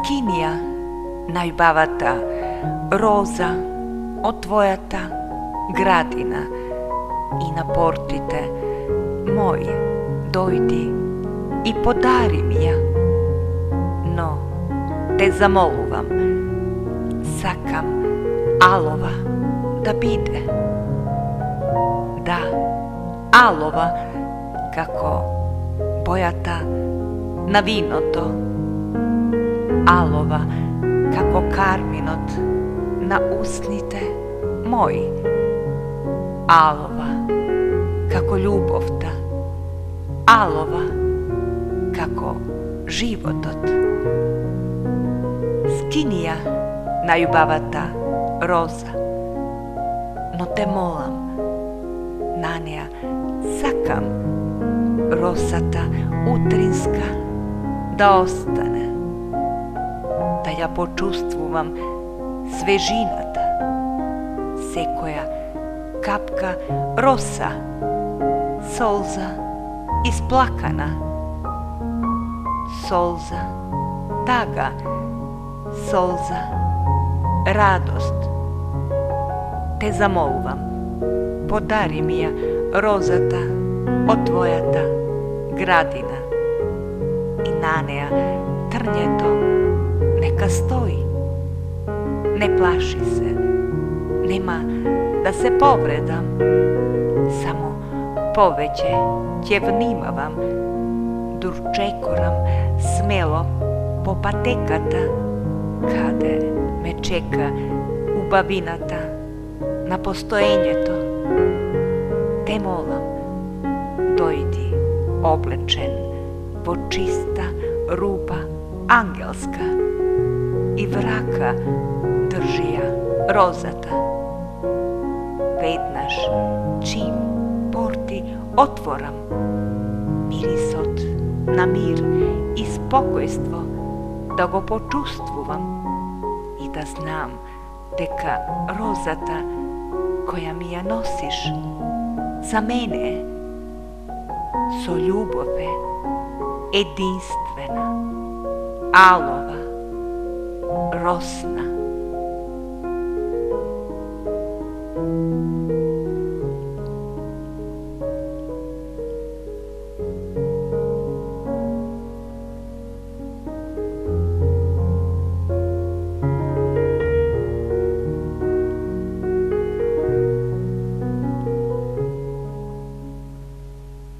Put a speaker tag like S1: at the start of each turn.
S1: Скинија најубавата роза од твојата градина и на портите мои дојди и подари ми ја. Но те замолувам, сакам алова да биде. Да, алова како бојата на виното, алова како карминот на усните мои, алова како љубовта, алова како животот. Скини ја најубавата роза, но те молам, на неа сакам росата утринска да остане, да ја почувствувам свежината, секоја капка роса, солза исплакана, солза тага, солза радост. Те замолувам, подари ми ја розата од твојата градина и на неа трњето нека стои. Не плаши се, нема да се повредам, само повеќе ќе внимавам, дур чекорам смело по патеката, каде ме чека убавината на постоењето. Те молам, дојди облечен во чиста руба ангелска и в рака држи ја розата. Веднаш чим порти отворам, мирисот на мир и спокојство да го почувствувам и да знам дека розата која ми ја носиш за мене со љубов е единствена, алова, росна.